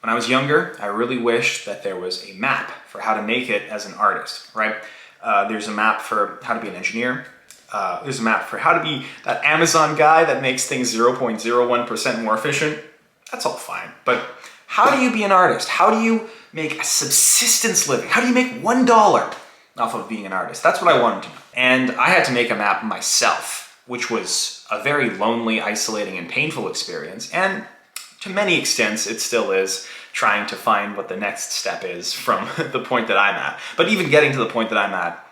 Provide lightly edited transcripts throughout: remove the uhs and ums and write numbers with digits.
When I was younger, I really wished that there was a map for how to make it as an artist, right? There's a map for how to be an engineer. There's a map for how to be that Amazon guy that makes things 0.01% more efficient. That's all fine. But how do you be an artist? How do you make a subsistence living? How do you make $1 off of being an artist? That's what I wanted to know. And I had to make a map myself, which was a very lonely, isolating, and painful experience. And to many extents, it still is, trying to find what the next step is from the point that I'm at. But even getting to the point that I'm at,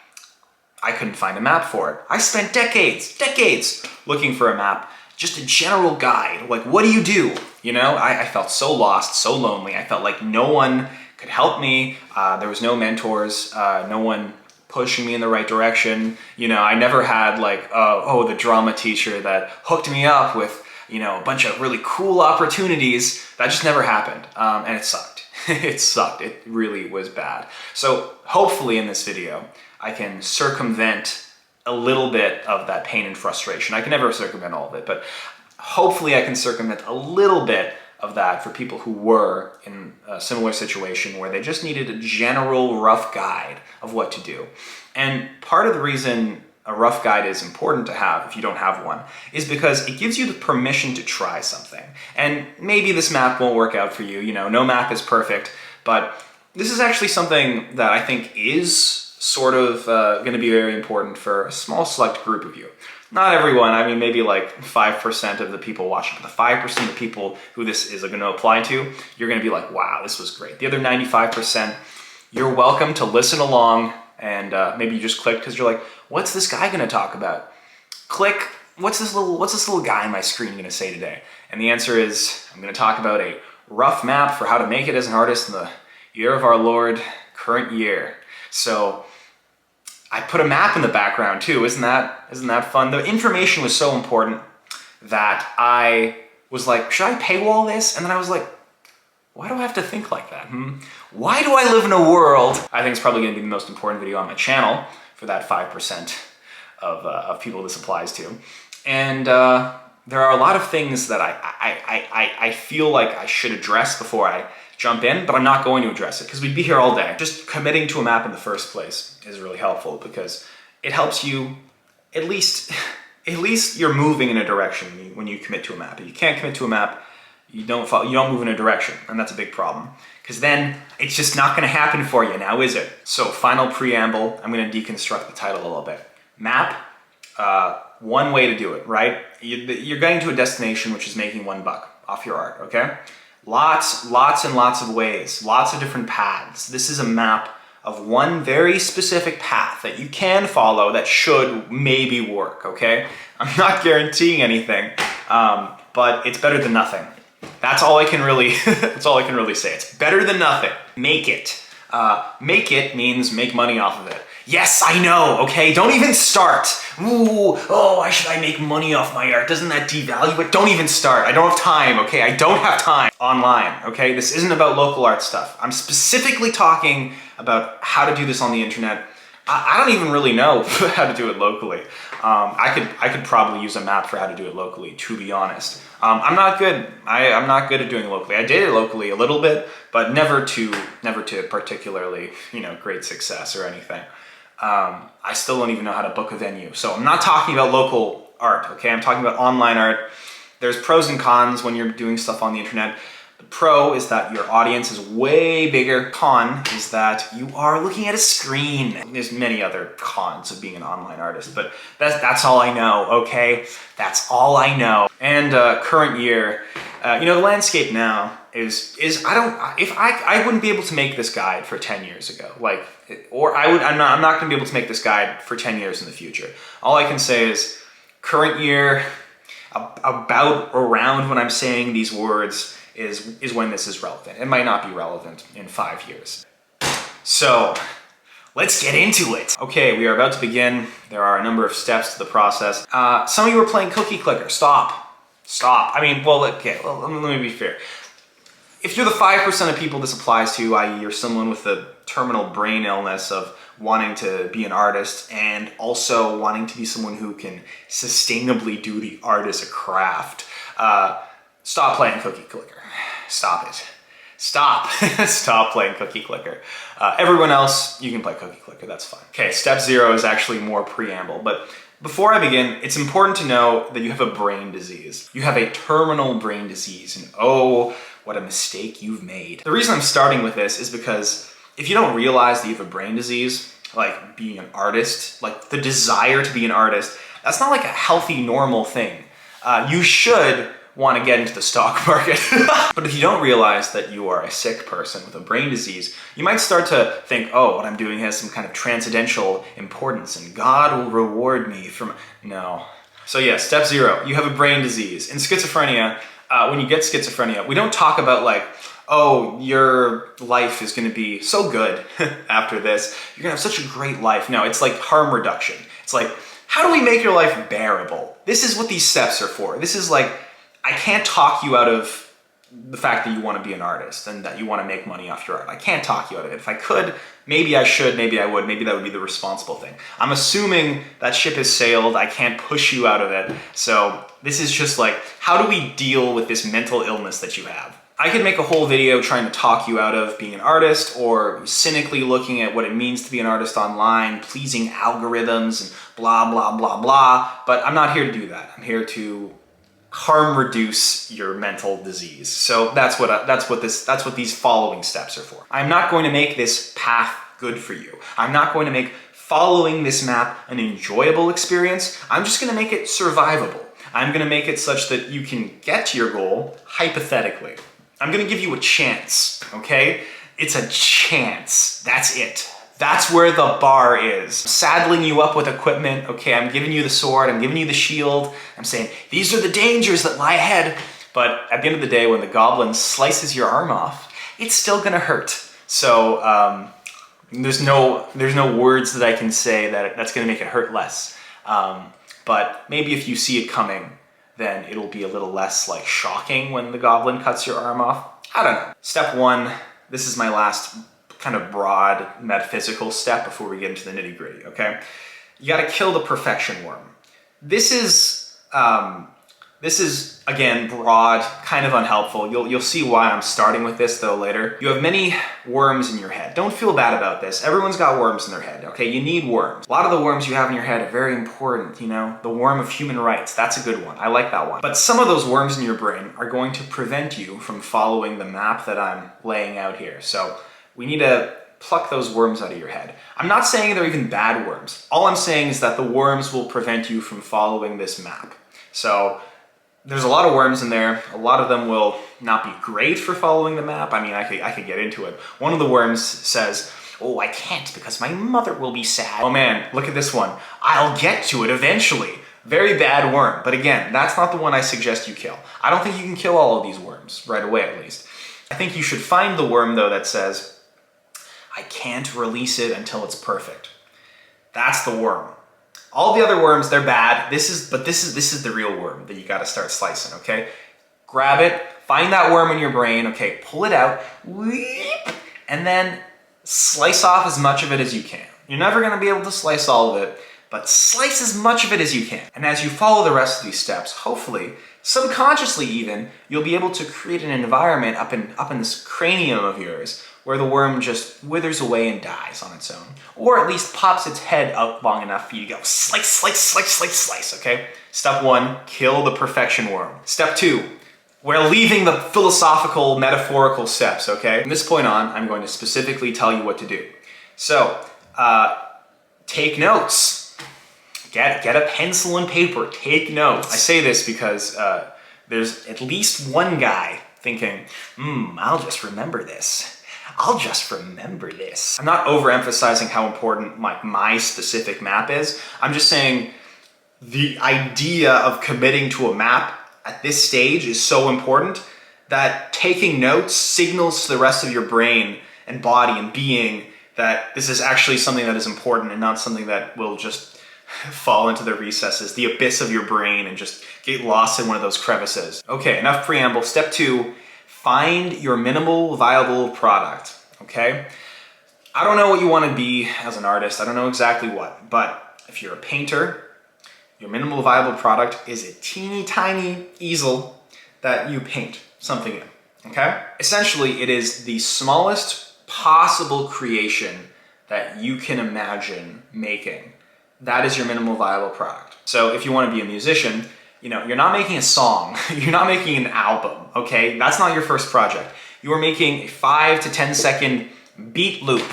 I couldn't find a map for it. I spent decades looking for a map, just a general guide. Like, what do you do? You know, I felt so lost, so lonely. I felt like no one could help me. There was no mentors, no one pushing me in the right direction. You know, I never had like, the drama teacher that hooked me up with, you know, a bunch of really cool opportunities. That just never happened, and it sucked. It sucked. It really was bad. So hopefully in this video, I can circumvent a little bit of that pain and frustration. I can never circumvent all of it, but hopefully I can circumvent a little bit of that for people who were in a similar situation where they just needed a general rough guide of what to do. And part of the reason a rough guide is important to have, if you don't have one, is because it gives you the permission to try something. And maybe this map won't work out for you, you know, no map is perfect, but this is actually something that I think is sort of going to be very important for a small select group of you. Not everyone, I mean maybe like 5% of the people watching, but the 5% of the people who this is going to apply to, you're going to be like, wow, this was great. The other 95%, you're welcome to listen along, and maybe you just click because you're like, what's this guy going to talk about? Click, what's this little guy on my screen going to say today? And the answer is, I'm going to talk about a rough map for how to make it as an artist in the year of our Lord, current year. So I put a map in the background too. Isn't that fun? The information was so important that I was like, should I paywall this? And then I was like, why do I have to think like that? Why do I live in a world? I think it's probably going to be the most important video on my channel for that 5% of people this applies to. And there are a lot of things that I feel like I should address before I jump in, but I'm not going to address it because we'd be here all day. Just committing to a map in the first place is really helpful because it helps you, at least you're moving in a direction when you commit to a map. If you can't commit to a map, you don't move in a direction, and that's a big problem because then it's just not going to happen for you now, is it? So final preamble, I'm going to deconstruct the title a little bit. Map, one way to do it, right? You're getting to a destination which is making $1 off your art, okay? Lots and lots of ways, lots of different paths. This is a map of one very specific path that you can follow that should maybe work, okay? I'm not guaranteeing anything, but it's better than nothing. That's all I can really, that's all I can really say. It's better than nothing. Make it. Make it means make money off of it. Yes, I know, okay? Don't even start. Ooh, oh, why should I make money off my art? Doesn't that devalue it? Don't even start. I don't have time, okay? I don't have time. Online, okay? This isn't about local art stuff. I'm specifically talking about how to do this on the internet. I don't even really know how to do it locally. I could probably use a map for how to do it locally, to be honest. I'm not good. I'm not good at doing it locally. I did it locally a little bit, but never to particularly, you know, great success or anything. I still don't even know how to book a venue. So I'm not talking about local art, okay? I'm talking about online art. There's pros and cons when you're doing stuff on the internet. The pro is that your audience is way bigger. Con is that you are looking at a screen. There's many other cons of being an online artist, but that's all I know, okay? That's all I know. And current year, you know, the landscape now is I wouldn't be able to make this guide for 10 years ago, like, or I'm not going to be able to make this guide for 10 years in the future. All I can say is current year, about around when I'm saying these words is when this is relevant. It might not be relevant in 5 years. So let's get into it. Okay, we are about to begin. There are a number of steps to the process. Some of you are playing cookie clicker. Stop. I mean, well, okay, well, let me be fair. If you're the 5% of people this applies to, i.e. you're someone with the terminal brain illness of wanting to be an artist and also wanting to be someone who can sustainably do the art as a craft, stop playing cookie clicker. Stop it. Stop. Stop playing Cookie Clicker. Everyone else, you can play Cookie Clicker, that's fine. Okay, step 0 is actually more preamble, but before I begin, it's important to know that you have a brain disease. You have a terminal brain disease, and oh, what a mistake you've made. The reason I'm starting with this is because if you don't realize that you have a brain disease, like being an artist, like the desire to be an artist, that's not like a healthy, normal thing. You should want to get into the stock market. But if you don't realize that you are a sick person with a brain disease, you might start to think, oh, what I'm doing has some kind of transcendental importance and God will reward me from... No. So yeah, step 0, you have a brain disease. In schizophrenia, when you get schizophrenia, we don't talk about like, oh, your life is going to be so good after this. You're going to have such a great life. No, it's like harm reduction. It's like, how do we make your life bearable? This is what these steps are for. This is like, I can't talk you out of the fact that you want to be an artist and that you want to make money off your art. I can't talk you out of it. If I could, maybe I should, maybe I would, maybe that would be the responsible thing. I'm assuming that ship has sailed. I can't push you out of it. So this is just like, how do we deal with this mental illness that you have? I could make a whole video trying to talk you out of being an artist or cynically looking at what it means to be an artist online, pleasing algorithms and blah, blah, blah, blah. But I'm not here to do that. I'm here to harm reduce your mental disease. So that's what these following steps are for. I'm not going to make this path good for you. I'm not going to make following this map an enjoyable experience. I'm just going to make it survivable. I'm going to make it such that you can get to your goal hypothetically. I'm going to give you a chance, okay? It's a chance. That's it. That's where the bar is. I'm saddling you up with equipment. Okay, I'm giving you the sword, I'm giving you the shield. I'm saying, these are the dangers that lie ahead. But at the end of the day, when the goblin slices your arm off, it's still gonna hurt. So there's no words that I can say that's gonna make it hurt less. But maybe if you see it coming, then it'll be a little less like shocking when the goblin cuts your arm off. I don't know. Step 1, this is my last kind of broad metaphysical step before we get into the nitty-gritty, okay? You gotta kill the perfection worm. This is again broad, kind of unhelpful. You'll see why I'm starting with this though later. You have many worms in your head. Don't feel bad about this. Everyone's got worms in their head, okay? You need worms. A lot of the worms you have in your head are very important, you know? The worm of human rights, that's a good one. I like that one. But some of those worms in your brain are going to prevent you from following the map that I'm laying out here. So we need to pluck those worms out of your head. I'm not saying they're even bad worms. All I'm saying is that the worms will prevent you from following this map. So there's a lot of worms in there. A lot of them will not be great for following the map. I mean, I could get into it. One of the worms says, oh, I can't because my mother will be sad. Oh man, look at this one. I'll get to it eventually. Very bad worm. But again, that's not the one I suggest you kill. I don't think you can kill all of these worms, right away at least. I think you should find the worm though that says, I can't release it until it's perfect. That's the worm. All the other worms, they're bad. This is the real worm that you gotta start slicing, okay? Grab it, find that worm in your brain, okay, pull it out, and then slice off as much of it as you can. You're never gonna be able to slice all of it, but slice as much of it as you can. And as you follow the rest of these steps, hopefully, subconsciously even, you'll be able to create an environment up in this cranium of yours where the worm just withers away and dies on its own. Or at least pops its head up long enough for you to go slice, slice, slice, slice, slice, okay? Step 1, kill the perfection worm. Step 2, we're leaving the philosophical, metaphorical steps, okay? From this point on, I'm going to specifically tell you what to do. So, take notes. Get a pencil and paper, take notes. I say this because there's at least one guy thinking, I'll just remember this. I'll just remember this. I'm not overemphasizing how important my specific map is. I'm just saying the idea of committing to a map at this stage is so important that taking notes signals to the rest of your brain and body and being that this is actually something that is important and not something that will just fall into the recesses, the abyss of your brain and just get lost in one of those crevices. Okay, enough preamble. Step 2, find your minimal viable product, okay? I don't know what you want to be as an artist. I don't know exactly what, but if you're a painter, your minimal viable product is a teeny tiny easel that you paint something in, okay? Essentially, it is the smallest possible creation that you can imagine making. That is your minimal viable product. So if you want to be a musician, you're not making a song, you're not making an album, okay? That's not your first project. You are making a 5 to 10 second beat loop,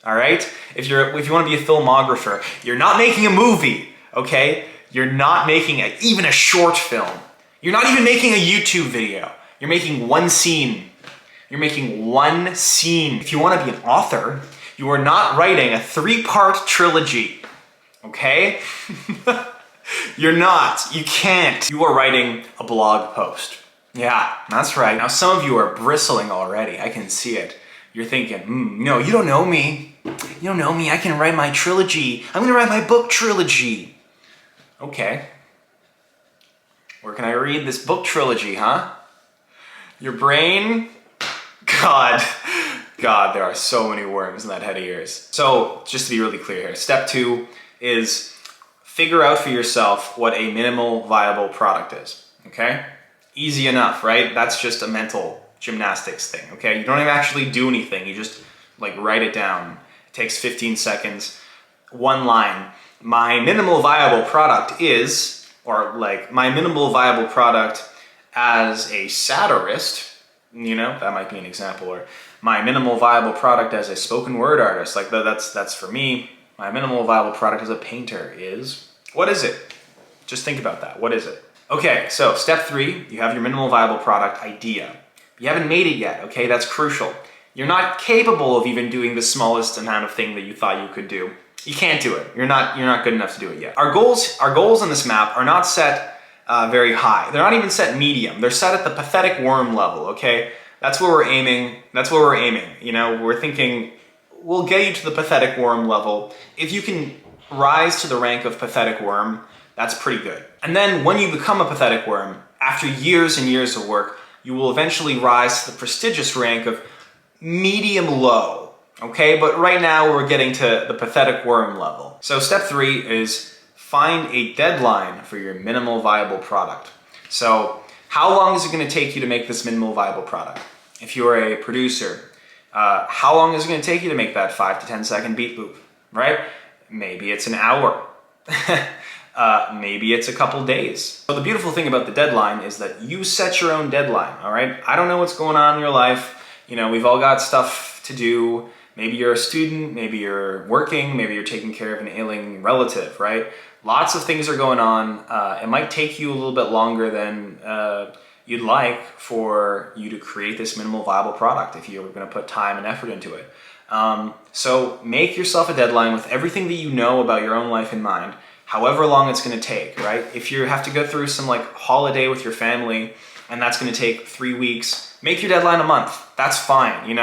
all right? If you want to be a filmographer, you're not making a movie, okay? You're not making even a short film. You're not even making a YouTube video. You're making one scene. You're making one scene. If you want to be an author, you are not writing a 3-part trilogy, okay? You're not. You can't. You are writing a blog post. Yeah, that's right. Now some of you are bristling already. I can see it. You're thinking, no, you don't know me. You don't know me. I can write my trilogy. I'm going to write my book trilogy. Okay. Where can I read this book trilogy, huh? Your brain? God, there are so many worms in that head of yours. So, just to be really clear here, step 2 is figure out for yourself what a minimal viable product is, okay? Easy enough, right? That's just a mental gymnastics thing, okay? You don't even actually do anything. You just write it down. It takes 15 seconds, one line. My minimal viable product is, or my minimal viable product as a satirist, that might be an example, or my minimal viable product as a spoken word artist, that's for me. My minimal viable product as a painter is, what is it? Just think about that. What is it? Okay, so step 3, you have your minimal viable product idea. You haven't made it yet, okay? That's crucial. You're not capable of even doing the smallest amount of thing that you thought you could do. You can't do it. You're not good enough to do it yet. Our goals on this map are not set very high. They're not even set medium. They're set at the pathetic worm level, okay? That's where we're aiming. We're thinking we'll get you to the pathetic worm level. If you can rise to the rank of pathetic worm, that's pretty good. And then when you become a pathetic worm, after years and years of work, you will eventually rise to the prestigious rank of medium low, okay? But right now we're getting to the pathetic worm level. So step 3 is find a deadline for your minimal viable product. So how long is it going to take you to make this minimal viable product? If you're a producer, how long is it going to take you to make that 5 to 10 second beat loop, right? Maybe it's an hour. Maybe it's a couple days. So the beautiful thing about the deadline is that you set your own deadline, all right? I don't know what's going on in your life. We've all got stuff to do. Maybe you're a student, maybe you're working, maybe you're taking care of an ailing relative, right? Lots of things are going on. It might take you a little bit longer than you'd like for you to create this minimal viable product if you're going to put time and effort into it. So make yourself a deadline with everything that you know about your own life in mind, however long it's going to take, right? If you have to go through some holiday with your family and that's going to take 3 weeks, make your deadline a month. That's fine,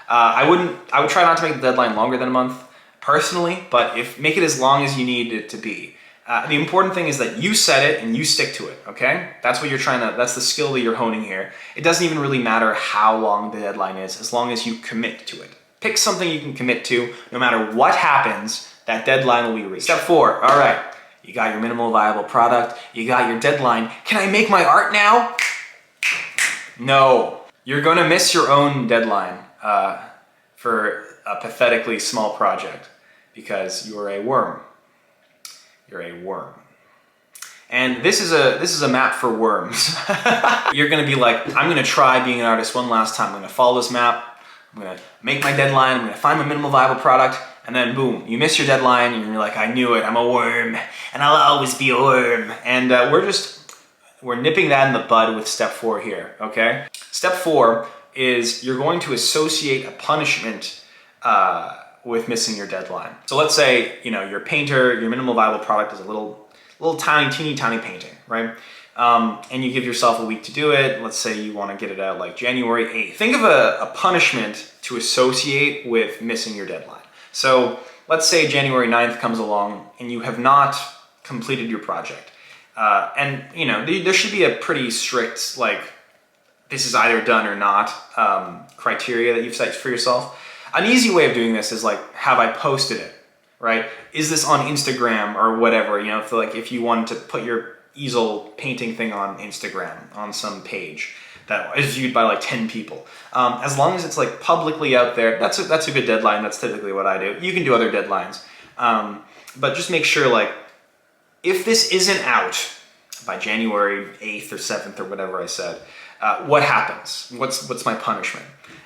I would try not to make the deadline longer than a month personally, but make it as long as you need it to be. The important thing is that you set it and you stick to it, okay? That's what that's the skill that you're honing here. It doesn't even really matter how long the deadline is, as long as you commit to it. Pick something you can commit to. No matter what happens, that deadline will be reached. Step 4, all right. You got your minimal viable product. You got your deadline. Can I make my art now? No. You're going to miss your own deadline for a pathetically small project because you're a worm. You're a worm. And this is a map for worms. You're going to be like, I'm going to try being an artist one last time. I'm going to follow this map. I'm going to make my deadline. I'm going to find my minimal viable product. And then boom, you miss your deadline and you're like, I knew it. I'm a worm and I'll always be a worm. And we're nipping that in the bud with step 4 here, okay? Step 4 is you're going to associate a punishment with missing your deadline. So let's say, you're a painter, your minimal viable product is a little tiny, teeny tiny painting, right? And you give yourself a week to do it. Let's say you want to get it out January 8th. Think of a punishment to associate with missing your deadline. So let's say January 9th comes along and you have not completed your project. And there should be a pretty strict, this is either done or not criteria that you've set for yourself. An easy way of doing this is have I posted it, right? Is this on Instagram or whatever? If you wanted to put your easel painting thing on Instagram on some page, that is viewed by like 10 people. As long as it's like publicly out there, that's a good deadline. That's typically what I do. You can do other deadlines. But just make sure, like, if this isn't out by January 8th or 7th or whatever I said, what happens? What's my punishment?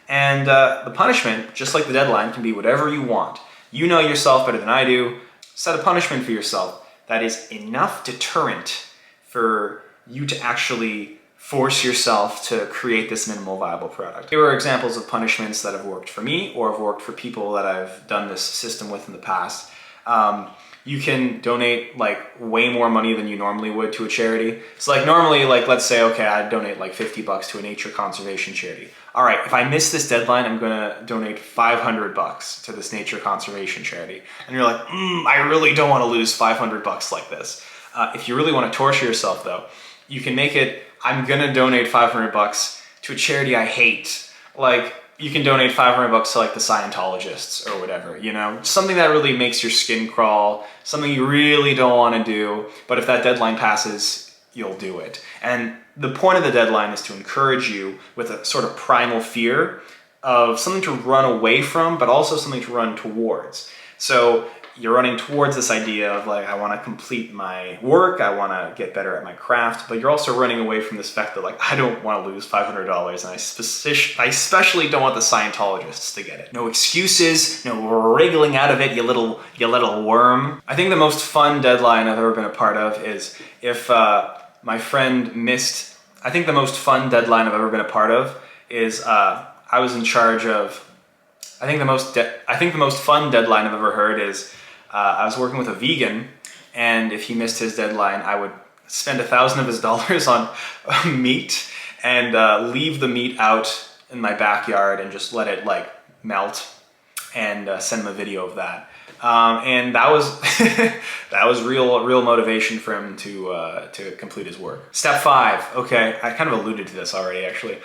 And the punishment, just like the deadline, can be whatever you want. You know yourself better than I do. Set a punishment for yourself that is enough deterrent for you to actually force yourself to create this minimal viable product. Here are examples of punishments that have worked for me or have worked for people that I've done this system with in the past. You can donate like way more money than you normally would to a charity. So like normally, like let's say, okay, I'd donate like $50 to a nature conservation charity. All right, if I miss this deadline, I'm gonna donate $500 to this nature conservation charity. And you're like, I really don't wanna lose $500 like this. If you really wanna torture yourself though, you can make it, I'm gonna donate $500 to a charity I hate. Like, you can donate $500 to like the Scientologists or whatever, you know? Something that really makes your skin crawl, something you really don't wanna do, but if that deadline passes, you'll do it. And the point of the deadline is to encourage you with a sort of primal fear of something to run away from, but also something to run towards. So you're running towards this idea of like, I want to complete my work, I want to get better at my craft, but you're also running away from this fact that like, I don't want to lose $500 and I especially don't want the Scientologists to get it. No excuses, no wriggling out of it, you little worm. I think the most fun deadline I've ever been a part of is if my friend missed, I think the most fun deadline I've ever been a part of is I was in charge of, I think the most fun deadline I've ever heard is I was working with a vegan, and if he missed his deadline, I would spend $1,000 of his dollars on meat and leave the meat out in my backyard and just let it like melt and send him a video of that. And that was that was real motivation for him to complete his work. Step 5. Okay, I kind of alluded to this already actually.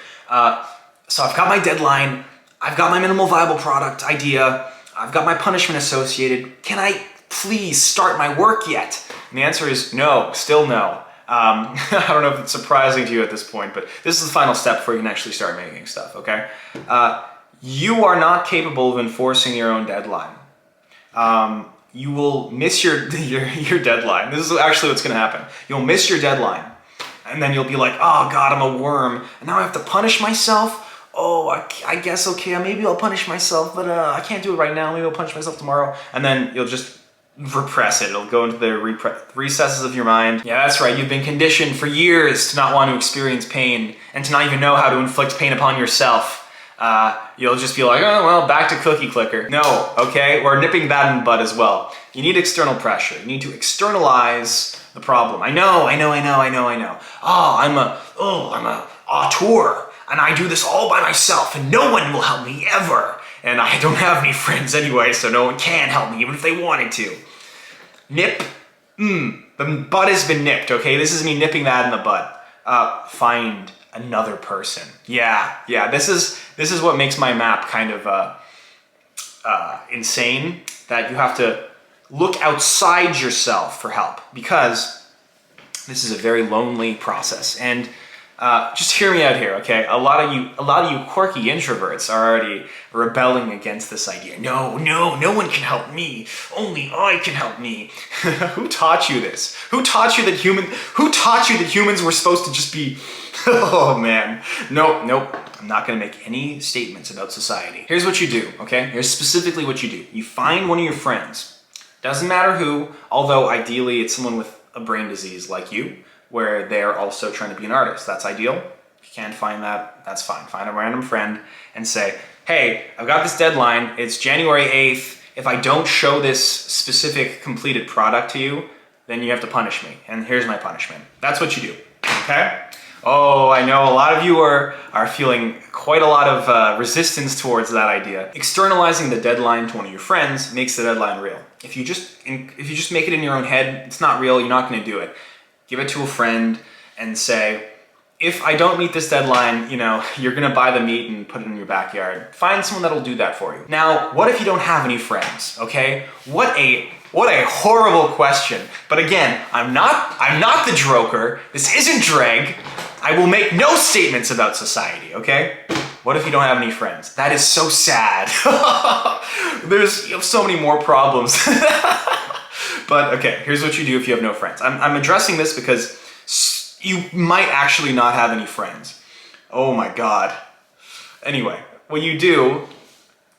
So I've got my deadline. I've got my minimal viable product idea. I've got my punishment associated. Can I please start my work yet? And the answer is no, still no. I don't know if it's surprising to you at this point, but this is the final step before you can actually start making stuff, okay? You are not capable of enforcing your own deadline. You will miss your deadline. This is actually what's gonna happen. You'll miss your deadline, and then you'll be like, oh God, I'm a worm, and now I have to punish myself? Oh, I guess, okay, maybe I'll punish myself, but I can't do it right now, maybe I'll punish myself tomorrow. And then you'll just repress it. It'll go into the recesses of your mind. Yeah, that's right, you've been conditioned for years to not want to experience pain and to not even know how to inflict pain upon yourself. You'll just be like, oh, well, back to cookie clicker. No, okay, we're nipping that in the bud as well. You need external pressure. You need to externalize the problem. I know. Oh, I'm a auteur. And I do this all by myself, and no one will help me ever. And I don't have any friends anyway, so no one can help me, even if they wanted to. Nip. The bud has been nipped, okay? This is me nipping that in the bud. Find another person. Yeah, this is what makes my map kind of insane, that you have to look outside yourself for help, because this is a very lonely process. And just hear me out here, okay? A lot of you quirky introverts are already rebelling against this idea. No one can help me. Only I can help me. Who taught you this? Who taught you that humans were supposed to just be, oh man. Nope. I'm not gonna make any statements about society. Here's what you do, okay? Here's specifically what you do. You find one of your friends. Doesn't matter who, although ideally it's someone with a brain disease like you, where they're also trying to be an artist. That's ideal. If you can't find that, that's fine. Find a random friend and say, hey, I've got this deadline. It's January 8th. If I don't show this specific completed product to you, then you have to punish me. And here's my punishment. That's what you do, okay? Oh, I know a lot of you are feeling quite a lot of resistance towards that idea. Externalizing the deadline to one of your friends makes the deadline real. If you just make it in your own head, it's not real, you're not gonna do it. Give it to a friend and say, if I don't meet this deadline, you're gonna buy the meat and put it in your backyard. Find someone that'll do that for you. Now, what if you don't have any friends, okay? What a horrible question. But again, I'm not the Joker. This isn't drag. I will make no statements about society, okay? What if you don't have any friends? That is so sad. There's so many more problems. But okay, here's what you do if you have no friends. I'm addressing this because you might actually not have any friends. Oh my God. Anyway, what you do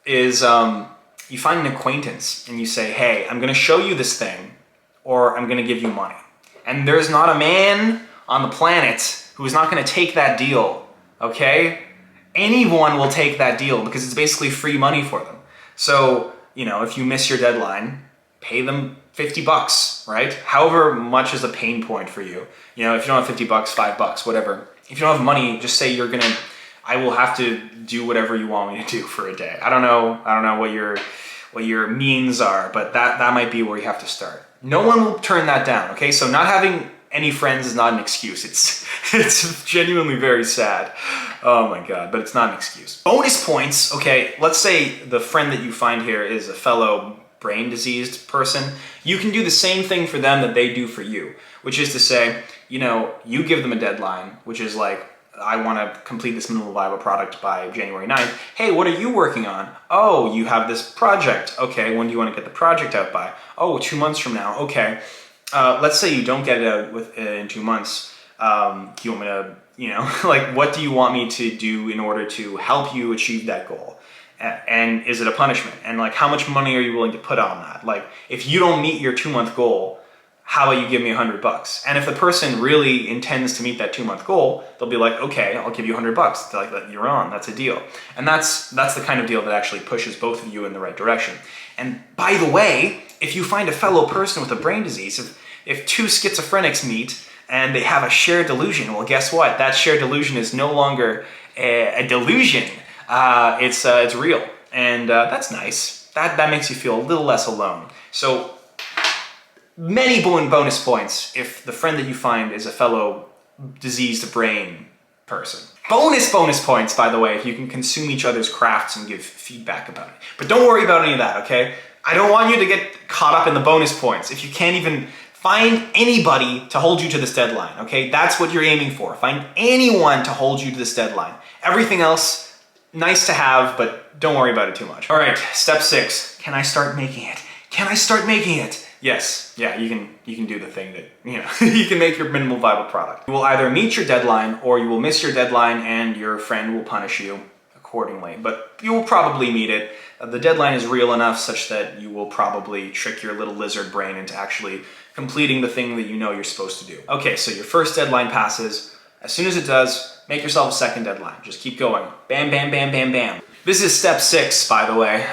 is you find an acquaintance and you say, hey, I'm gonna show you this thing or I'm gonna give you money. And there's not a man on the planet who is not gonna take that deal, okay? Anyone will take that deal because it's basically free money for them. So, if you miss your deadline, pay them 50 bucks, right? However much is a pain point for you. If you don't have 50 bucks, $5, whatever. If you don't have money, just say I will have to do whatever you want me to do for a day. I don't know what your means are, but that might be where you have to start. No one will turn that down, okay? So not having any friends is not an excuse. It's genuinely very sad. Oh my God, but it's not an excuse. Bonus points, okay, let's say the friend that you find here is a fellow brain diseased person. You can do the same thing for them that they do for you, which is to say, you give them a deadline, which is like, I want to complete this minimal viable product by January 9th. Hey, what are you working on? Oh, you have this project. Okay, when do you want to get the project out by? Oh, 2 months from now. Okay. Let's say you don't get it out in 2 months. Do you want me to, like, what do you want me to do in order to help you achieve that goal? And is it a punishment? And like, how much money are you willing to put on that? Like, if you don't meet your 2-month goal, how about you give me $100? And if the person really intends to meet that 2-month goal, they'll be like, okay, I'll give you $100. They're like, you're on, that's a deal. And that's the kind of deal that actually pushes both of you in the right direction. And by the way, if you find a fellow person with a brain disease, if two schizophrenics meet and they have a shared delusion, well, guess what? That shared delusion is no longer a delusion. It's real. And that's nice. That makes you feel a little less alone. So many bonus points if the friend that you find is a fellow diseased brain person. Bonus points, by the way, if you can consume each other's crafts and give feedback about it. But don't worry about any of that, okay? I don't want you to get caught up in the bonus points if you can't even find anybody to hold you to this deadline, okay? That's what you're aiming for. Find anyone to hold you to this deadline. Everything else, nice to have, but don't worry about it too much. All right, step 6. Can I start making it? Can I start making it? Yes, yeah, you can do the thing that, you can make your minimal viable product. You will either meet your deadline or you will miss your deadline and your friend will punish you accordingly, but you will probably meet it. The deadline is real enough such that you will probably trick your little lizard brain into actually completing the thing that you're supposed to do. Okay, so your first deadline passes. As soon as it does, make yourself a second deadline. Just keep going. Bam, bam, bam, bam, bam. This is step 6, by the way.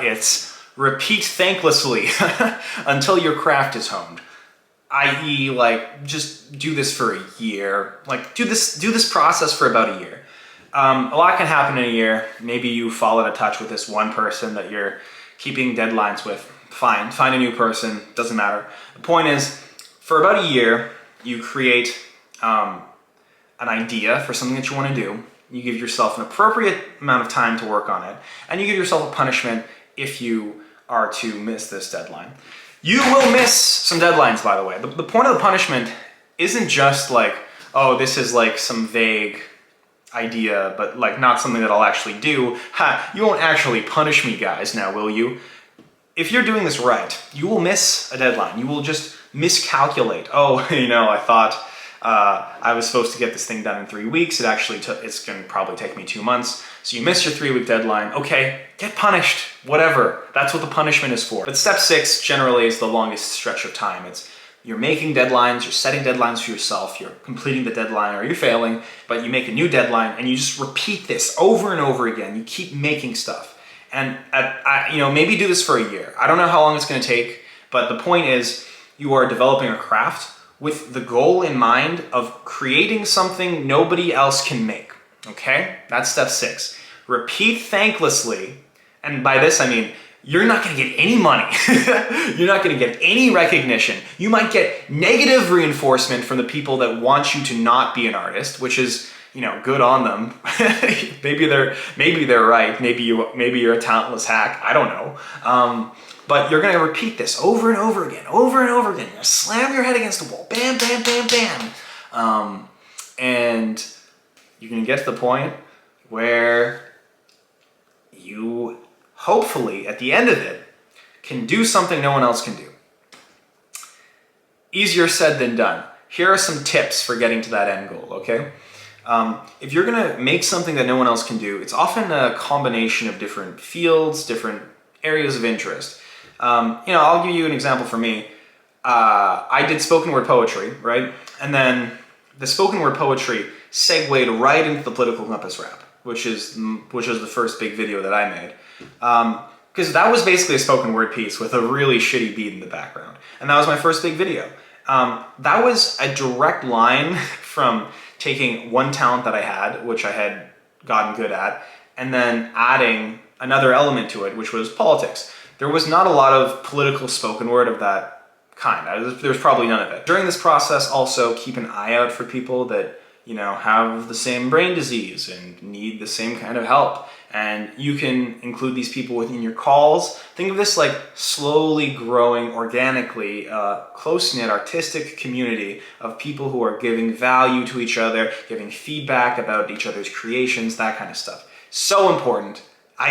It's repeat thanklessly until your craft is honed. I.e., like, just do this for a year. Like, do this process for about a year. A lot can happen in a year. Maybe you fall out of touch with this one person that you're keeping deadlines with. Fine, find a new person, doesn't matter. The point is, for about a year, you create an idea for something that you want to do. You give yourself an appropriate amount of time to work on it, and you give yourself a punishment if you are to miss this deadline. You will miss some deadlines, by the way. The point of the punishment isn't just like, oh, this is like some vague idea, but like not something that I'll actually do. Ha, you won't actually punish me, guys, now will you? If you're doing this right, you will miss a deadline. You will just miscalculate. Oh, I thought I was supposed to get this thing done in 3 weeks. It's going to probably take me 2 months. So you miss your 3-week deadline. Okay, get punished, whatever. That's what the punishment is for. But step 6 generally is the longest stretch of time. You're making deadlines, you're setting deadlines for yourself, you're completing the deadline or you're failing, but you make a new deadline and you just repeat this over and over again. You keep making stuff. And maybe do this for a year. I don't know how long it's going to take, but the point is you are developing a craft with the goal in mind of creating something nobody else can make, okay? That's step 6. Repeat thanklessly, and by this I mean, you're not gonna get any money. You're not gonna get any recognition. You might get negative reinforcement from the people that want you to not be an artist, which is, good on them. maybe they're right. Maybe you're a talentless hack. I don't know. But you're gonna repeat this over and over again, over and over again. You're gonna slam your head against the wall, bam, bam, bam, bam. And you're gonna get to the point where you hopefully, at the end of it, can do something no one else can do. Easier said than done. Here are some tips for getting to that end goal, okay? If you're gonna make something that no one else can do, it's often a combination of different fields, different areas of interest. I'll give you an example for me. I did spoken word poetry, right? And then the spoken word poetry segued right into the political compass rap, which is the first big video that I made. Because that was basically a spoken word piece with a really shitty beat in the background. And that was my first big video. That was a direct line from taking one talent that I had, which I had gotten good at, and then adding another element to it, which was politics. There was not a lot of political spoken word of that kind. There's probably none of it. During this process, also keep an eye out for people that, have the same brain disease and need the same kind of help. And you can include these people within your calls. Think of this like slowly growing, organically, close-knit artistic community of people who are giving value to each other, giving feedback about each other's creations, that kind of stuff. So important. I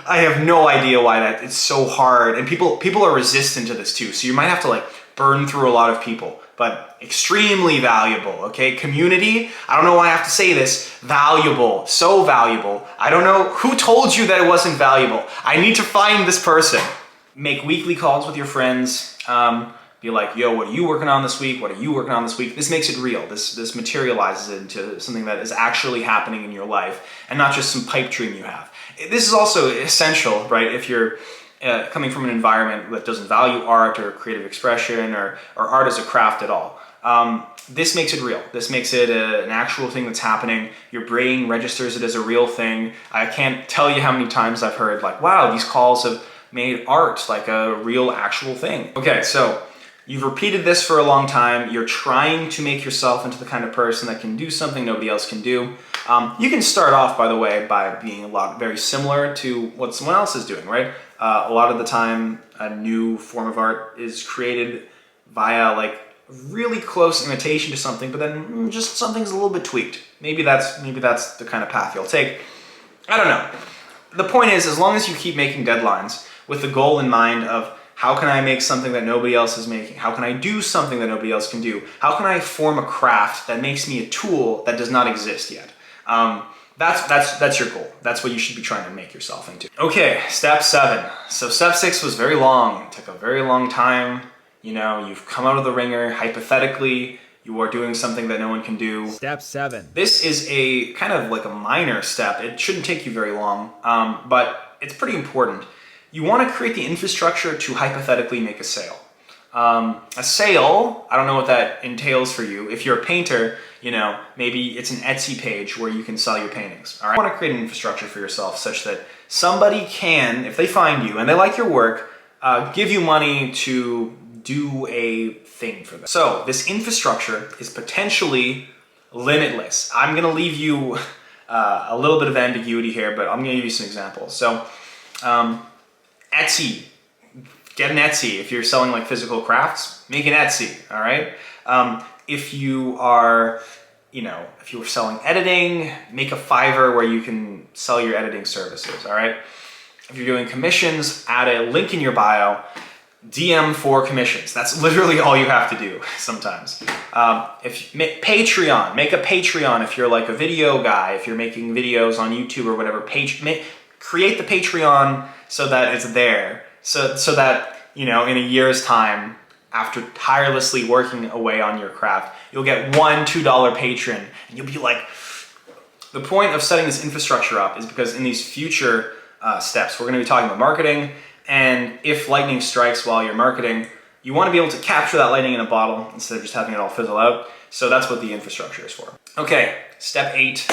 have no idea why it's so hard. And people are resistant to this too. So you might have to burn through a lot of people, but extremely valuable, okay? Community, I don't know why I have to say this, valuable, so valuable. I don't know who told you that it wasn't valuable. I need to find this person. Make weekly calls with your friends. Be like, yo, what are you working on this week? What are you working on this week? This makes it real. This materializes it into something that is actually happening in your life and not just some pipe dream you have. This is also essential, right? If you're coming from an environment that doesn't value art or creative expression or art as a craft at all. This makes it real. This makes it an actual thing that's happening. Your brain registers it as a real thing. I can't tell you how many times I've heard wow, these calls have made art like a real actual thing. Okay, so you've repeated this for a long time. You're trying to make yourself into the kind of person that can do something nobody else can do. You can start off, by the way, by being very similar to what someone else is doing, right? A lot of the time, a new form of art is created via really close imitation to something, but then just something's a little bit tweaked. Maybe that's the kind of path you'll take. I don't know. The point is, as long as you keep making deadlines with the goal in mind of how can I make something that nobody else is making? How can I do something that nobody else can do? How can I form a craft that makes me a tool that does not exist yet? That's your goal. That's what you should be trying to make yourself into. Okay, step 7. So step 6 was very long. It took a very long time. You've come out of the ringer. Hypothetically, you are doing something that no one can do. Step 7. This is a kind of a minor step. It shouldn't take you very long, but it's pretty important. You want to create the infrastructure to hypothetically make a sale. A sale, I don't know what that entails for you. If you're a painter, maybe it's an Etsy page where you can sell your paintings. All right? You want to create an infrastructure for yourself such that somebody can, if they find you and they like your work, give you money to do a thing for them. So this infrastructure is potentially limitless. I'm going to leave you a little bit of ambiguity here, but I'm going to give you some examples. So Etsy. Get an Etsy. If you're selling physical crafts, make an Etsy, all right? If you are, if you were selling editing, make a Fiverr where you can sell your editing services, all right? If you're doing commissions, add a link in your bio, DM for commissions. That's literally all you have to do sometimes. Patreon, make a Patreon if you're a video guy, if you're making videos on YouTube or whatever. Create the Patreon so that it's there. So that, in a year's time, after tirelessly working away on your craft, you'll get $1-2 patron, and you'll be the point of setting this infrastructure up is because in these future steps, we're going to be talking about marketing, and if lightning strikes while you're marketing, you want to be able to capture that lightning in a bottle instead of just having it all fizzle out. So that's what the infrastructure is for. Okay, step 8.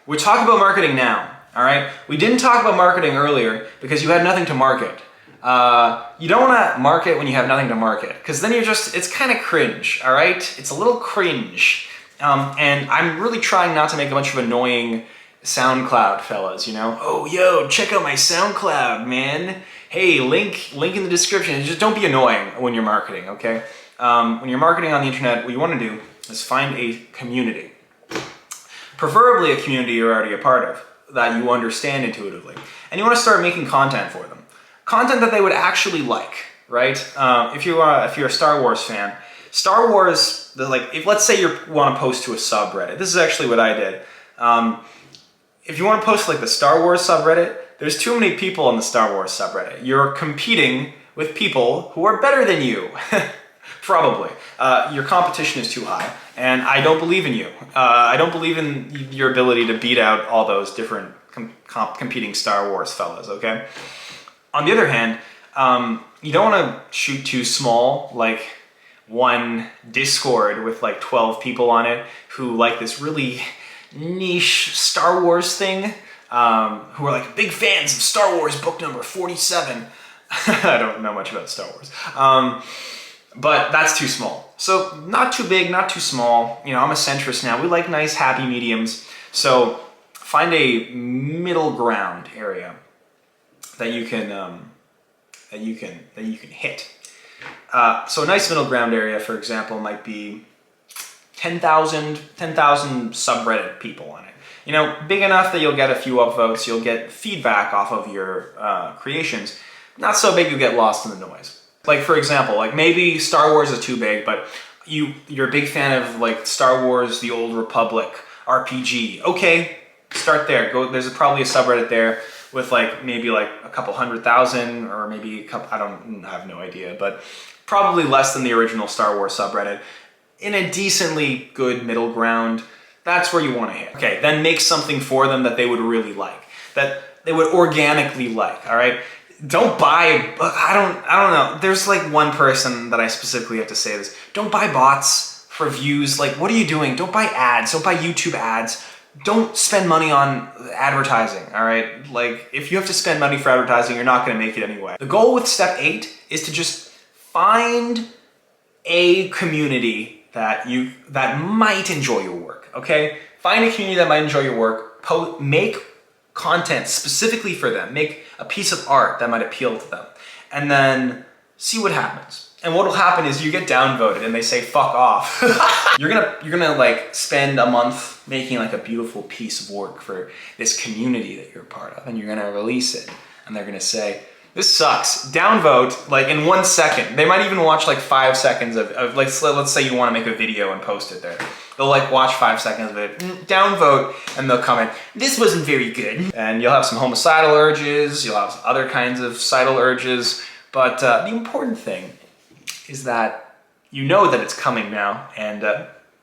We're talking about marketing now, all right? We didn't talk about marketing earlier because you had nothing to market. You don't want to market when you have nothing to market, because then it's kind of cringe, all right? It's a little cringe. And I'm really trying not to make a bunch of annoying SoundCloud fellas, Oh, yo, check out my SoundCloud, man. Hey, link in the description. Just don't be annoying when you're marketing, okay? When you're marketing on the internet, what you want to do is find a community, Preferably a community you're already a part of, that you understand intuitively. And you want to start making content for them. Content that they would actually like, right? If you're a Star Wars fan, Star Wars, if let's say you want to post to a subreddit. This is actually what I did. If you want to post like the Star Wars subreddit, there's too many people on the Star Wars subreddit. You're competing with people who are better than you. Probably. Your competition is too high, and I don't believe in you. I don't believe in your ability to beat out all those different competing Star Wars fellas, okay? On the other hand, you don't want to shoot too small, like one Discord with like 12 people on it who like this really niche Star Wars thing, who are like big fans of Star Wars book number 47. I don't know much about Star Wars. But that's too small. So not too big, not too small. You know, I'm a centrist now. We like nice happy mediums. So find a middle ground area that you can hit. So a nice middle ground area, for example, might be 10,000 subreddit people on it. You know, big enough that you'll get a few upvotes, you'll get feedback off of your creations. Not so big you'll get lost in the noise. Like, for example, like maybe Star Wars is too big, but you're a big fan of like Star Wars, The Old Republic, RPG. Okay, start there. There's probably a subreddit there with like maybe like a couple 100,000 or maybe a couple, I have no idea, but probably less than the original Star Wars subreddit. In a decently good middle ground, that's where you want to hit. Okay, then make something for them that they would really like, that they would organically like, all right? Don't buy, I don't know. There's like one person that I specifically have to say this. Don't buy bots for views. Like, what are you doing? Don't buy ads. Don't buy YouTube ads. Don't spend money on advertising, all right? Like, if you have to spend money for advertising, you're not gonna make it anyway. The goal with step 8 is to just find a community that might enjoy your work, okay? Find a community that might enjoy your work, make content specifically for them, make a piece of art that might appeal to them, and then see what happens. And what will happen is you get downvoted and they say, fuck off. You're gonna like spend a month making like a beautiful piece of work for this community that you're a part of, and you're gonna release it, and they're gonna say, this sucks. Downvote, like in 1 second. They might even watch like 5 seconds of like, let's say you wanna make a video and post it there. They'll like watch 5 seconds of it, downvote, and they'll comment, this wasn't very good. And you'll have some homicidal urges, you'll have other kinds of sidal urges, but the important thing is that you know that it's coming now, and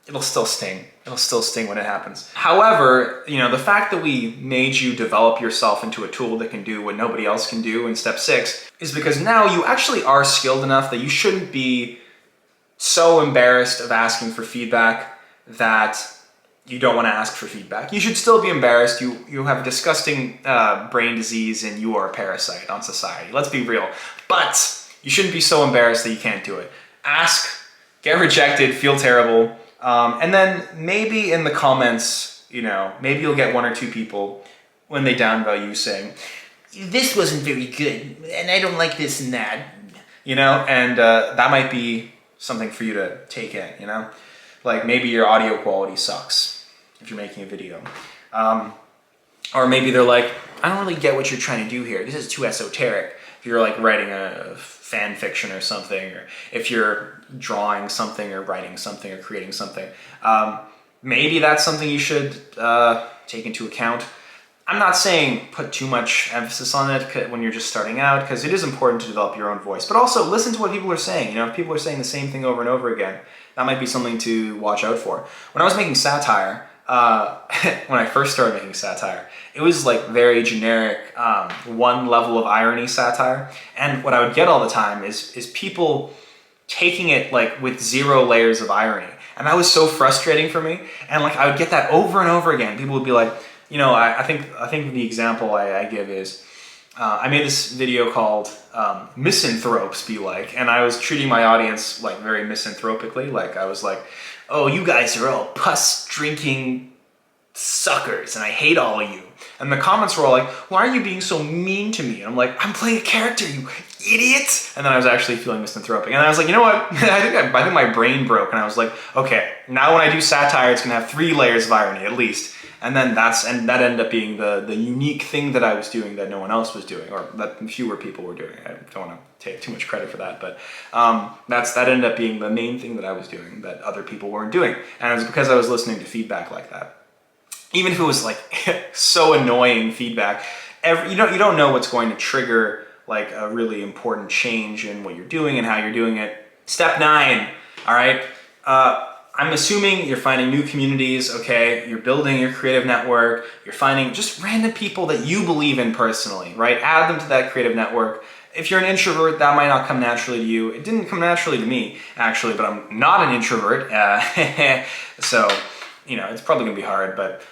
it'll still sting. It'll still sting when it happens. However, you know, the fact that we made you develop yourself into a tool that can do what nobody else can do in step 6 is because now you actually are skilled enough that you shouldn't be so embarrassed of asking for feedback that you don't want to ask for feedback. You should still be embarrassed. You have a disgusting brain disease and you are a parasite on society. Let's be real. But you shouldn't be so embarrassed that you can't do it. Ask, get rejected, feel terrible, and then maybe in the comments, you know, maybe you'll get 1 or 2 people when they downvote you saying, this wasn't very good, and I don't like this and that, you know, and that might be something for you to take in, you know? Like maybe your audio quality sucks if you're making a video. Or maybe they're like, I don't really get what you're trying to do here. This is too esoteric. If you're like writing a fan fiction or something, or if you're drawing something or writing something or creating something, maybe that's something you should take into account. I'm not saying put too much emphasis on it when you're just starting out, because it is important to develop your own voice, but also listen to what people are saying. You know, if people are saying the same thing over and over again, that might be something to watch out for. When I was making satire, when I first started making satire, it was like very generic, one level of irony satire. And what I would get all the time is people taking it like with 0 layers of irony. And that was so frustrating for me. And like I would get that over and over again. People would be like, you know, I think the example I give is, I made this video called Misanthropes Be Like, and I was treating my audience like very misanthropically. Like I was like, oh, you guys are all pus drinking suckers and I hate all of you. And the comments were all like, why are you being so mean to me? And I'm like, I'm playing a character, you idiot. And then I was actually feeling misanthropic. And I was like, you know what? I think my brain broke. And I was like, okay, now when I do satire, it's gonna have 3 layers of irony at least. And then that ended up being the unique thing that I was doing that no one else was doing, or that fewer people were doing. I don't want to take too much credit for that, but that ended up being the main thing that I was doing that other people weren't doing. And it was because I was listening to feedback like that. Even if it was like so annoying feedback, you don't know what's going to trigger like a really important change in what you're doing and how you're doing it. Step 9, all right? I'm assuming you're finding new communities, okay? You're building your creative network. You're finding just random people that you believe in personally, right? Add them to that creative network. If you're an introvert, that might not come naturally to you. It didn't come naturally to me, actually, but I'm not an introvert. So, it's probably gonna be hard, but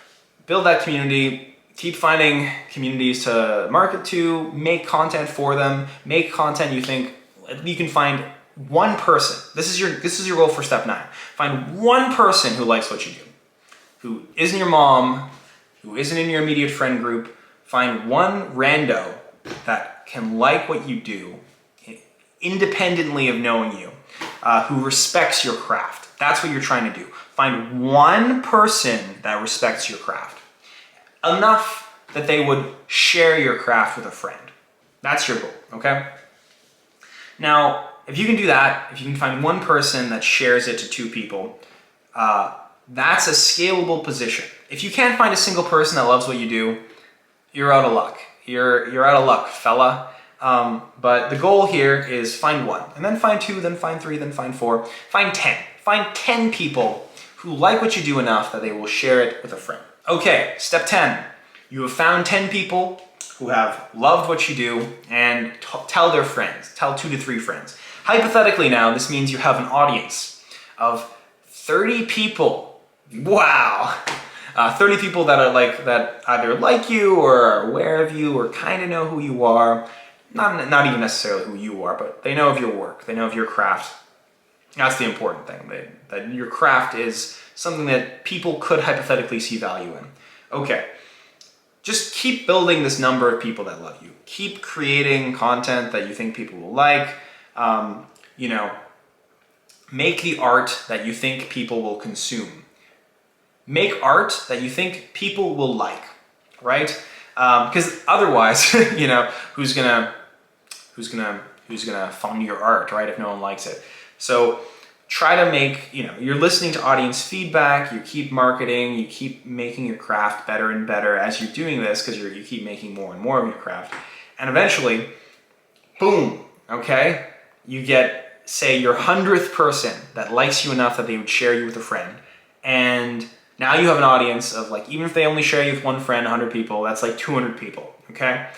build that community. Keep finding communities to market to, make content for them, make content you think you can find one person. This is your goal for step 9. Find one person who likes what you do, who isn't your mom, who isn't in your immediate friend group. Find one rando that can like what you do independently of knowing you, who respects your craft. That's what you're trying to do. Find one person that respects your craft. Enough that they would share your craft with a friend. That's your goal, okay? Now, if you can do that, if you can find one person that shares it to 2 people, that's a scalable position. If you can't find a single person that loves what you do, you're out of luck. You're out of luck, fella. But the goal here is find 1, and then find 2, then find 3, then find 4, find 10. Find 10 people who like what you do enough that they will share it with a friend. Okay, step 10. You have found 10 people who have loved what you do, and tell their friends. Tell 2 to 3 friends. Hypothetically now, this means you have an audience of 30 people. Wow! 30 people that either like you or are aware of you or kind of know who you are. Not even necessarily who you are, but they know of your work. They know of your craft. That's the important thing. That your craft is something that people could hypothetically see value in. Okay. Just keep building this number of people that love you. Keep creating content that you think people will like. Make the art that you think people will consume. Make art that you think people will like, right? Because otherwise, who's gonna fund your art, right? If no one likes it. So try to make, you're listening to audience feedback, you keep marketing, you keep making your craft better and better as you're doing this, because you keep making more and more of your craft. And eventually, boom, okay? You get, say, your 100th person that likes you enough that they would share you with a friend. And now you have an audience of, like, even if they only share you with one friend, 100 people, that's like 200 people, okay?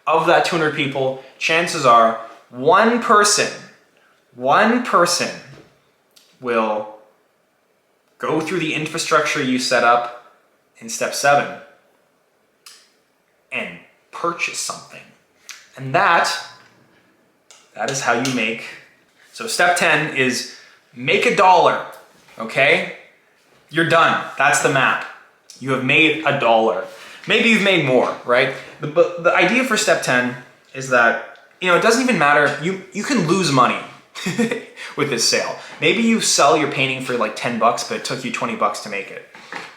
Of that 200 people, chances are one person will go through the infrastructure you set up in step 7 and purchase something. And that is how you make. So step 10 is make $1, okay? You're done. That's the map. You have made $1. Maybe you've made more, right? But the idea for step 10 is that, it doesn't even matter. You can lose money with this sale. Maybe you sell your painting for like $10, but it took you $20 to make it.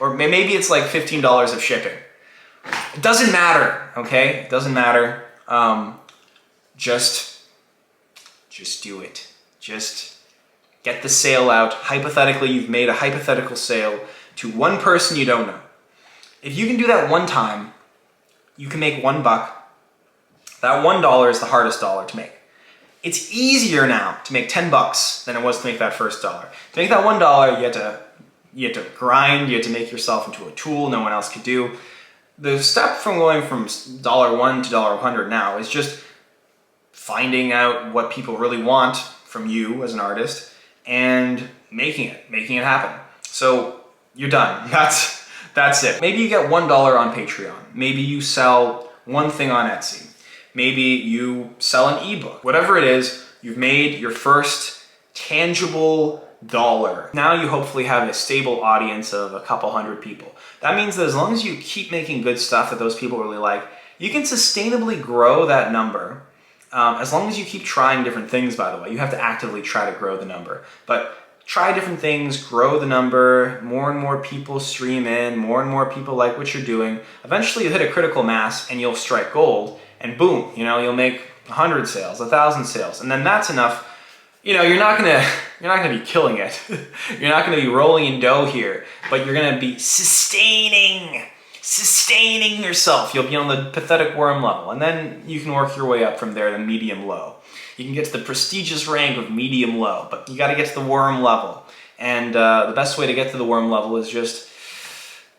Or maybe it's like $15 of shipping. It doesn't matter, okay? It doesn't matter. Just do it. Just get the sale out. Hypothetically, you've made a hypothetical sale to one person you don't know. If you can do that one time, you can make $1. That $1 is the hardest dollar to make. It's easier now to make $10 than it was to make that first dollar. To make that $1, you had to grind, you had to make yourself into a tool no one else could do. The step from going from $1 to $100 now is just finding out what people really want from you as an artist and making it happen. So you're done. That's it. Maybe you get $1 on Patreon. Maybe you sell one thing on Etsy. Maybe you sell an ebook. Whatever it is, you've made your first tangible dollar. Now you hopefully have a stable audience of a couple hundred people. That means that as long as you keep making good stuff that those people really like, you can sustainably grow that number. As long as you keep trying different things, by the way. You have to actively try to grow the number. But try different things, grow the number, more and more people stream in, more and more people like what you're doing. Eventually you'll hit a critical mass and you'll strike gold, and boom, you know, you'll make 100 sales, 1,000 sales, and then that's enough. You know, you're not gonna be killing it. You're not gonna be rolling in dough here, but you're gonna be sustaining yourself. You'll be on the pathetic worm level, and then you can work your way up from there to medium low. You can get to the prestigious rank of medium low, but you gotta get to the worm level. And the best way to get to the worm level is just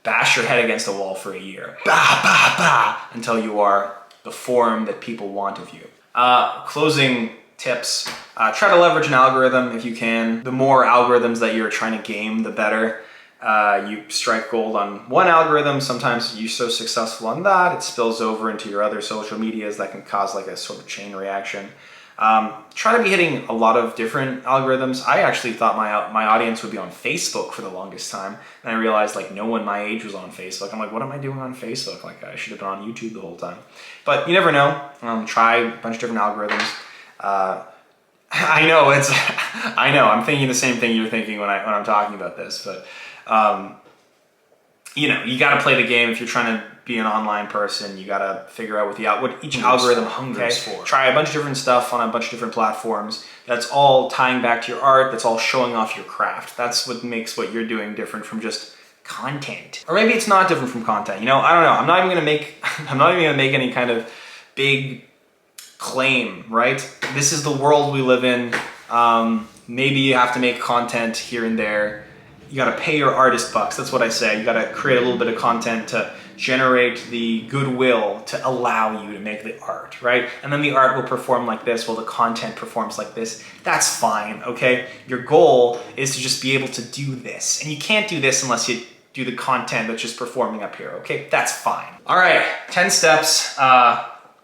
bash your head against a wall for a year. Bah, bah, bah, until you are the form that people want of you. Closing tips. Try to leverage an algorithm if you can. The more algorithms that you're trying to game, the better. You strike gold on one algorithm, sometimes you're so successful on that, it spills over into your other social medias that can cause like a sort of chain reaction. Try to be hitting a lot of different algorithms. I actually thought my audience would be on Facebook for the longest time, and I realized like no one my age was on Facebook. I'm like, what am I doing on Facebook? Like I should have been on YouTube the whole time. But you never know. Try a bunch of different algorithms. I know I'm thinking the same thing you're thinking when I'm talking about this, but you know, you got to play the game. If you're trying to be an online person, you got to figure out what each algorithm hungers for. Try a bunch of different stuff on a bunch of different platforms. That's all tying back to your art. That's all showing off your craft. That's what makes what you're doing different from just content. Or maybe it's not different from content. You know, I don't know. I'm not even gonna make any kind of big claim, right? This is the world we live in. Maybe you have to make content here and there. You gotta pay your artist bucks, that's what I say. You gotta create a little bit of content to generate the goodwill to allow you to make the art, right? And then the art will perform like this while the content performs like this. That's fine, okay? Your goal is to just be able to do this. And you can't do this unless you do the content that's just performing up here, okay? That's fine. All right, 10 steps.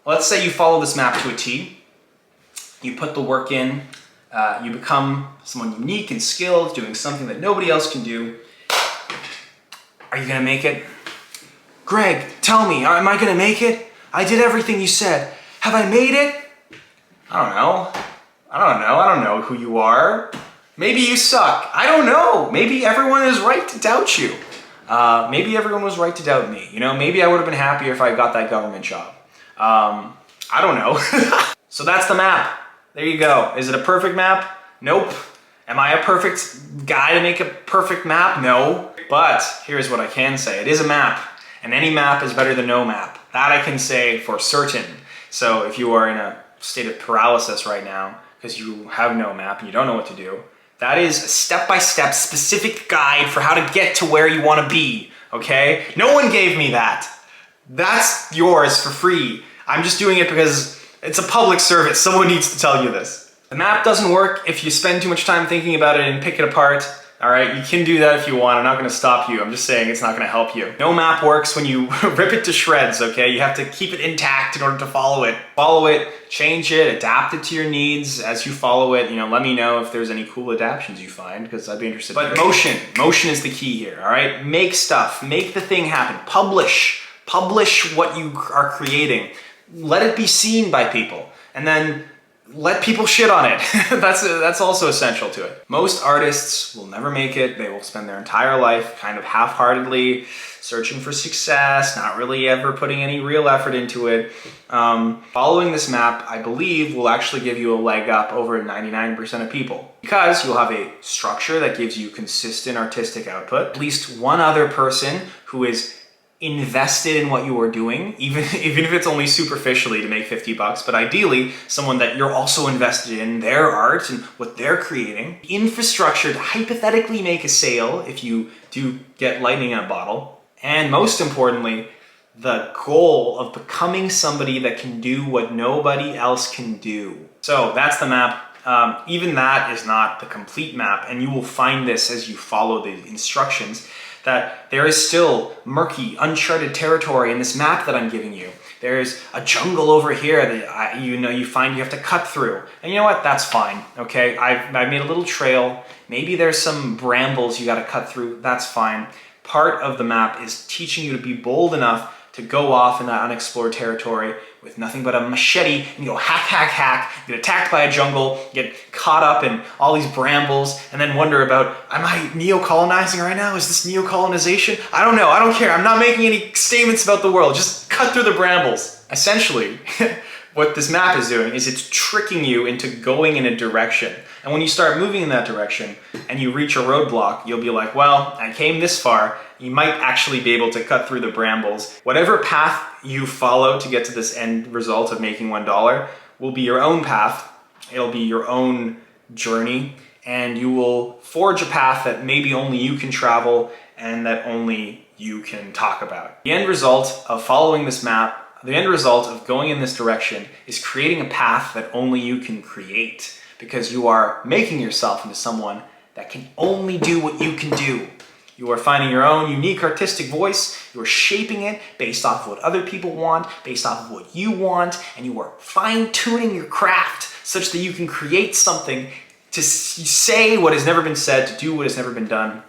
Let's say you follow this map to a T. You put the work in. You become someone unique and skilled, doing something that nobody else can do. Are you gonna make it? Greg, tell me, am I gonna make it? I did everything you said. Have I made it? I don't know. I don't know who you are. Maybe you suck. I don't know. Maybe everyone is right to doubt you. Maybe everyone was right to doubt me. You know, maybe I would have been happier if I got that government job. I don't know. So that's the map. There you go. Is it a perfect map? Nope. Am I a perfect guy to make a perfect map? No. But here's what I can say. It is a map, and any map is better than no map. That I can say for certain. So if you are in a state of paralysis right now because you have no map and you don't know what to do, that is a step-by-step specific guide for how to get to where you want to be, okay? No one gave me that. That's yours for free. I'm just doing it because it's a public service. Someone needs to tell you this. The map doesn't work if you spend too much time thinking about it and pick it apart. All right, you can do that if you want. I'm not gonna stop you. I'm just saying it's not gonna help you. No map works when you rip it to shreds, okay? You have to keep it intact in order to follow it. Follow it, change it, adapt it to your needs as you follow it. You know, let me know if there's any cool adaptions you find, because I'd be interested. But motion is the key here, all right? Make stuff, make the thing happen. Publish what you are creating. Let it be seen by people, and then let people shit on it. That's also essential to it. Most artists will never make it. They will spend their entire life kind of half-heartedly searching for success, not really ever putting any real effort into it. Following this map, I believe, will actually give you a leg up over 99% of people, because you'll have a structure that gives you consistent artistic output. At least one other person who is invested in what you are doing, even if it's only superficially to make 50 bucks, but ideally someone that you're also invested in their art and what they're creating. Infrastructure to hypothetically make a sale if you do get lightning in a bottle. And most importantly, the goal of becoming somebody that can do what nobody else can do. So that's the map. Even that is not the complete map, and you will find this as you follow the instructions, that there is still murky, uncharted territory in this map that I'm giving you. There's a jungle over here that you find you have to cut through. And you know what? That's fine, okay? I've made a little trail. Maybe there's some brambles you gotta cut through. That's fine. Part of the map is teaching you to be bold enough to go off in that unexplored territory, with nothing but a machete, and you go hack, hack, hack, get attacked by a jungle, get caught up in all these brambles, and then wonder about, am I neo-colonizing right now? Is this neo-colonization? I don't know, I don't care, I'm not making any statements about the world, just cut through the brambles. Essentially, what this map is doing is it's tricking you into going in a direction. And when you start moving in that direction and you reach a roadblock, you'll be like, well, I came this far. You might actually be able to cut through the brambles. Whatever path you follow to get to this end result of making $1 will be your own path. It'll be your own journey, and you will forge a path that maybe only you can travel and that only you can talk about. The end result of following this map, the end result of going in this direction, is creating a path that only you can create, because you are making yourself into someone that can only do what you can do. You are finding your own unique artistic voice, you are shaping it based off of what other people want, based off of what you want, and you are fine-tuning your craft such that you can create something to say what has never been said, to do what has never been done,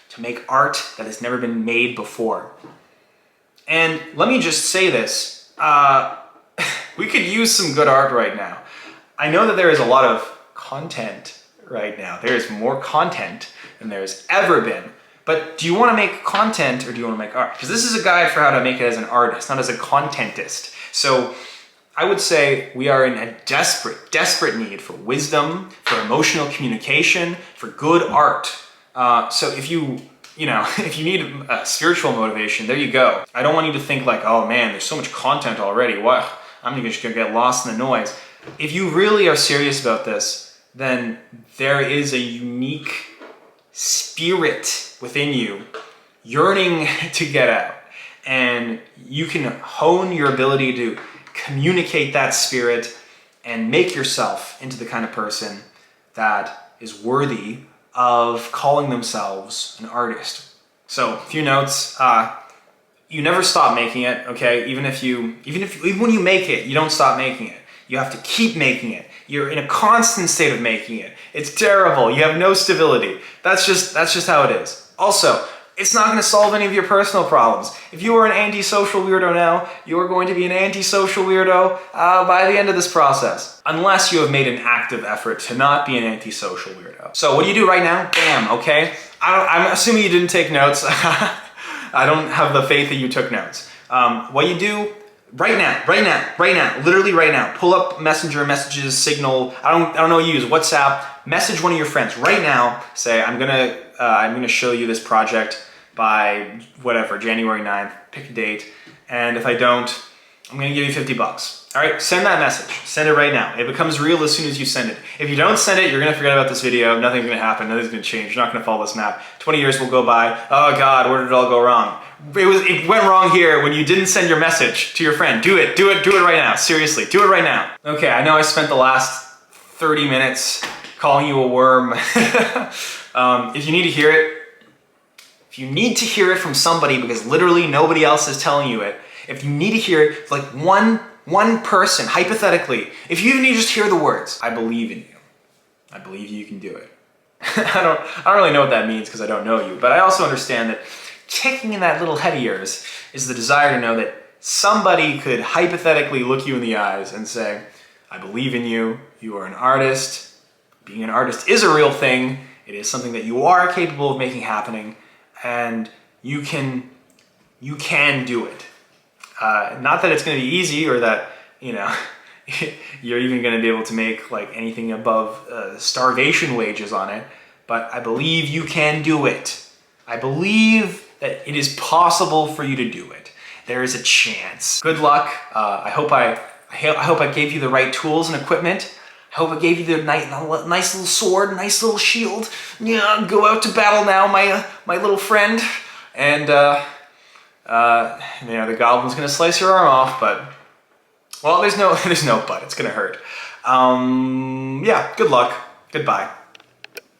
to make art that has never been made before. And let me just say this, we could use some good art right now. I know that there is a lot of content right now. There is more content than there's ever been. But do you want to make content or do you want to make art? Because this is a guide for how to make it as an artist, not as a contentist. So I would say we are in a desperate, desperate need for wisdom, for emotional communication, for good art. So if you if you need a spiritual motivation, there you go. I don't want you to think like, oh man, there's so much content already. What? I'm just gonna get lost in the noise. If you really are serious about this, then there is a unique spirit within you yearning to get out. And you can hone your ability to communicate that spirit and make yourself into the kind of person that is worthy of calling themselves an artist. So, a few notes. You never stop making it, okay? Even when you make it, you don't stop making it. You have to keep making it. You're in a constant state of making it. It's terrible. You have no stability. That's just how it is. Also, it's not going to solve any of your personal problems. If you are an antisocial weirdo now, you are going to be an antisocial weirdo by the end of this process. Unless you have made an active effort to not be an antisocial weirdo. So what do you do right now? Bam, okay? I'm assuming you didn't take notes. I don't have the faith that you took notes. What you do right now, literally right now, pull up Messenger, Messages, Signal, I don't know what you use, WhatsApp, message one of your friends right now, say, I'm gonna show you this project by whatever, January 9th, pick a date, and if I don't, I'm gonna give you 50 bucks. All right, send that message, send it right now. It becomes real as soon as you send it. If you don't send it, you're gonna forget about this video, nothing's gonna happen, nothing's gonna change, you're not gonna follow this map. 20 years will go by, oh God, where did it all go wrong? It went wrong here when you didn't send your message to your friend. Do it right now, seriously, do it right now. Okay, I know I spent the last 30 minutes calling you a worm. If you need to hear it, if you need to hear it from somebody because literally nobody else is telling you it, if you need to hear it, like one person, hypothetically, if you even need to just hear the words, I believe in you. I believe you can do it. I don't really know what that means because I don't know you, but I also understand that kicking in that little head of yours is the desire to know that somebody could hypothetically look you in the eyes and say, I believe in you, you are an artist, being an artist is a real thing, it is something that you are capable of making happening, and you can do it. Not that it's going to be easy or that, you're even going to be able to make like anything above starvation wages on it, but I believe you can do it. I believe that it is possible for you to do it. There is a chance. Good luck. I hope I gave you the right tools and equipment. I hope I gave you the nice little sword, nice little shield. Yeah, go out to battle now, my little friend. And the goblin's gonna slice your arm off, but well, there's no but. It's gonna hurt. Yeah. Good luck. Goodbye.